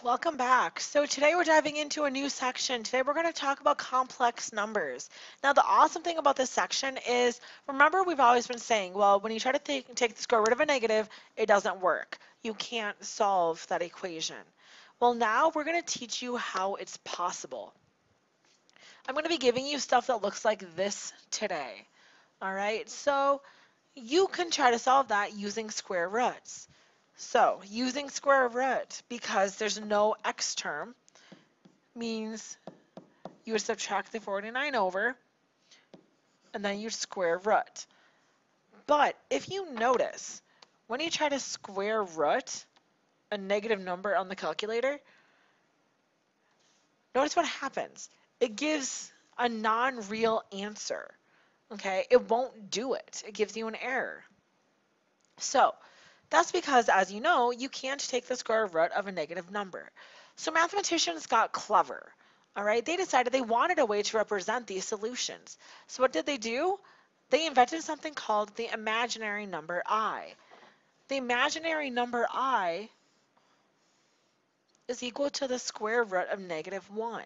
Welcome back. So today we're diving into a new section. Today we're going to talk about complex numbers. Now the awesome thing about this section is, remember we've always been saying, well, when you try to take the square root of a negative, it doesn't work. You can't solve that equation. Well, now we're going to teach you how it's possible. I'm going to be giving you stuff that looks like this today. All right, so you can try to solve that using square roots. So using square root, because there's no x term, means you would subtract the 49 over, and then you'd square root. But if you notice, when you try to square root a negative number on the calculator, notice what happens. It gives a non-real answer. Okay, it won't do it. It gives you an error. So that's because, as you know, you can't take the square root of a negative number. So mathematicians got clever. All right, they decided they wanted a way to represent these solutions. So what did they do? They invented something called the imaginary number I. The imaginary number I is equal to the square root of -1.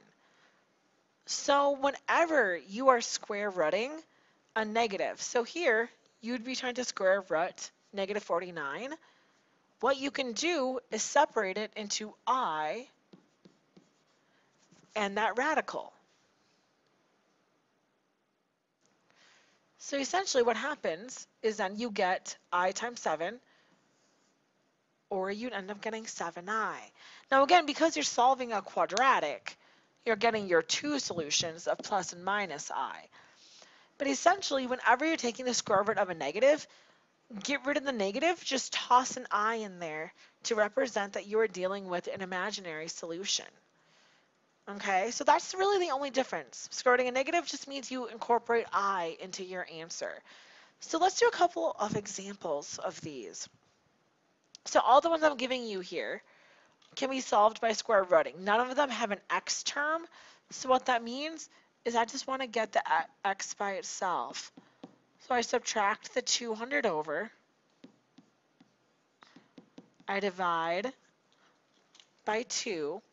So whenever you are square rooting a negative, so here you'd be trying to square root -49. What you can do is separate it into I and that radical. So essentially what happens is then you get I times 7, or you'd end up getting 7i. Now again, because you're solving a quadratic, you're getting your two solutions of plus and minus I. But essentially, whenever you're taking the square root of a negative, get rid of the negative, just toss an I in there to represent that you are dealing with an imaginary solution. Okay, so that's really the only difference. Square rooting a negative just means you incorporate I into your answer. So let's do a couple of examples of these. So all the ones I'm giving you here can be solved by square rooting. None of them have an x term, so what that means is I just want to get the x by itself. So I subtract the 200 over, I divide by 2,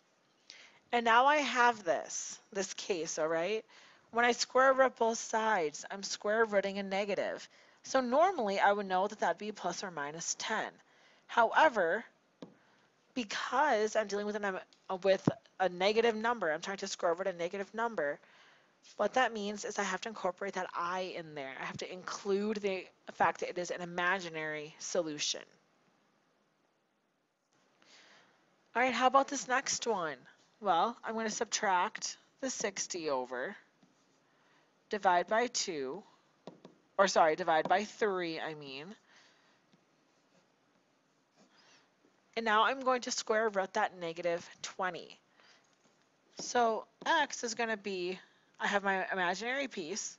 and now I have this case, all right? When I square root both sides, I'm square rooting a negative. So normally I would know that that'd be plus or minus 10. However, because I'm dealing with a negative number, I'm trying to square root a negative number, what that means is I have to incorporate that I in there. I have to include the fact that it is an imaginary solution. All right, how about this next one? Well, I'm going to subtract the 60 over, divide by 2, or sorry, divide by 3, I mean. And now I'm going to square root that -20. So x is going to be, I have my imaginary piece.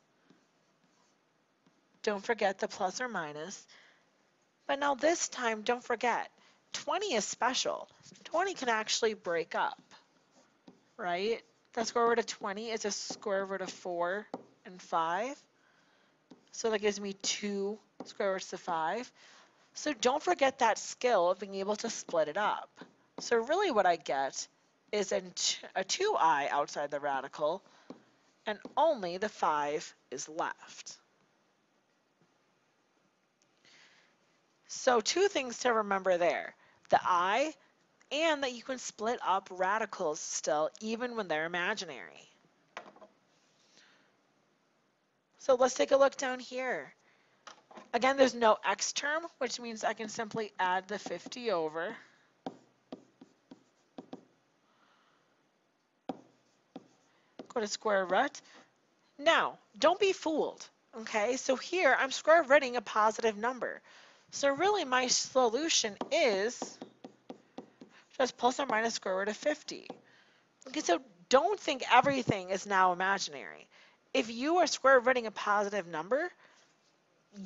Don't forget the plus or minus. But now this time, don't forget, 20 is special. 20 can actually break up, right? The square root of 20 is a square root of 4 and 5. So that gives me 2 square roots of 5. So don't forget that skill of being able to split it up. So really what I get is a 2i outside the radical, and only the 5 is left. So two things to remember there. The I, and that you can split up radicals still, even when they're imaginary. So let's take a look down here. Again, there's no x term, which means I can simply add the 50 over. Go to square root. Now, don't be fooled, okay? So here, I'm square rooting a positive number. So really, my solution is just plus or minus square root of 50. Okay, so don't think everything is now imaginary. If you are square rooting a positive number,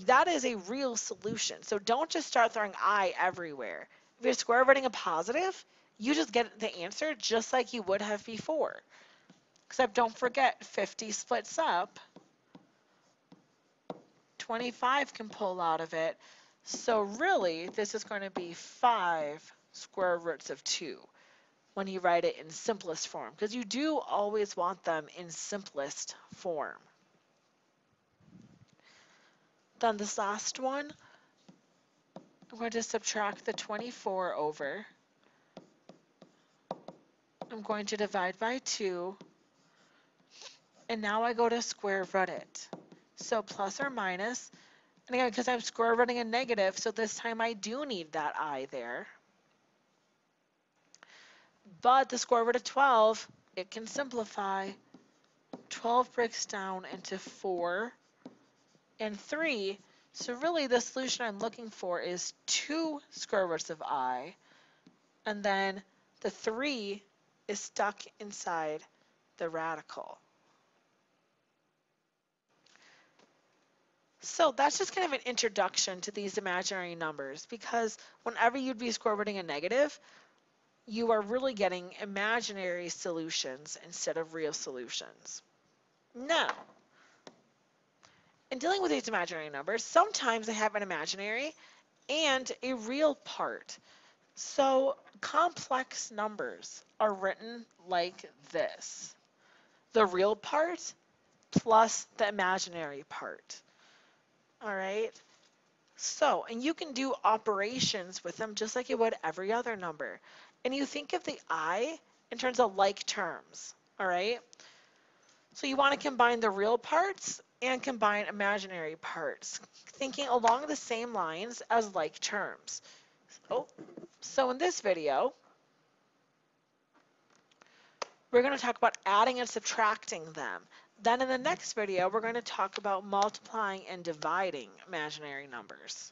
that is a real solution. So don't just start throwing I everywhere. If you're square rooting a positive, you just get the answer just like you would have before. Except don't forget, 50 splits up. 25 can pull out of it. So really, this is going to be 5 square roots of 2. when you write it in simplest form, because you do always want them in simplest form. Then this last one, I'm going to subtract the 24 over. I'm going to divide by 2, and now I go to square root it. So plus or minus, and again, because I'm square rooting a negative, so this time I do need that I there. But the square root of 12, it can simplify. 12 breaks down into 4 and 3. So really the solution I'm looking for is 2 square roots of I, and then the 3 is stuck inside the radical. So that's just kind of an introduction to these imaginary numbers, because whenever you'd be square rooting a negative, you are really getting imaginary solutions instead of real solutions. Now, in dealing with these imaginary numbers, sometimes they have an imaginary and a real part. So complex numbers are written like this: the real part plus the imaginary part. All right? So, and you can do operations with them just like you would every other number. And you think of the I in terms of like terms. All right? So you want to combine the real parts and combine imaginary parts, thinking along the same lines as like terms. So in this video, we're going to talk about adding and subtracting them. Then in the next video, we're going to talk about multiplying and dividing imaginary numbers.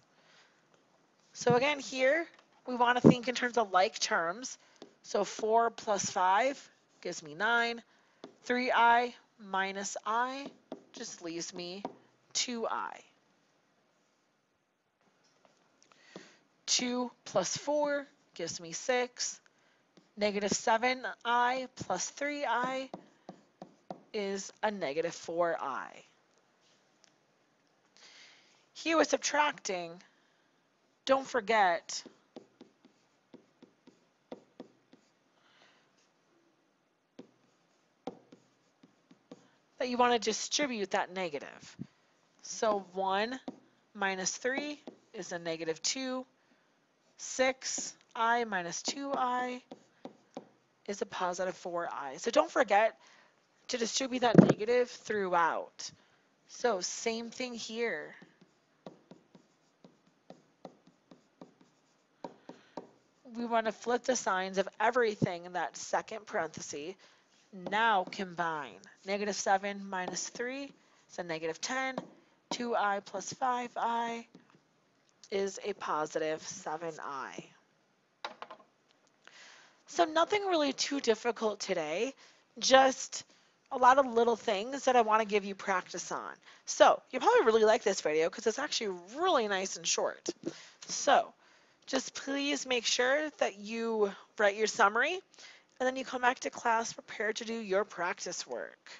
So again, here, we want to think in terms of like terms. So 4 plus 5 gives me 9. 3i minus I just leaves me 2i. 2 plus 4 gives me 6. Negative 7i plus 3i is a negative 4i. Here with subtracting, don't forget that you want to distribute that negative. So 1 minus 3 is a negative 2. 6i minus 2i is a positive 4i. So don't forget to distribute that negative throughout. So same thing here. We want to flip the signs of everything in that second parenthesis. Now combine. Negative 7 minus 3 is a negative 10. 2i plus 5i is a positive 7i. So nothing really too difficult today, just a lot of little things that I want to give you practice on. So you probably really like this video because it's actually really nice and short. So just please make sure that you write your summary and then you come back to class prepared to do your practice work.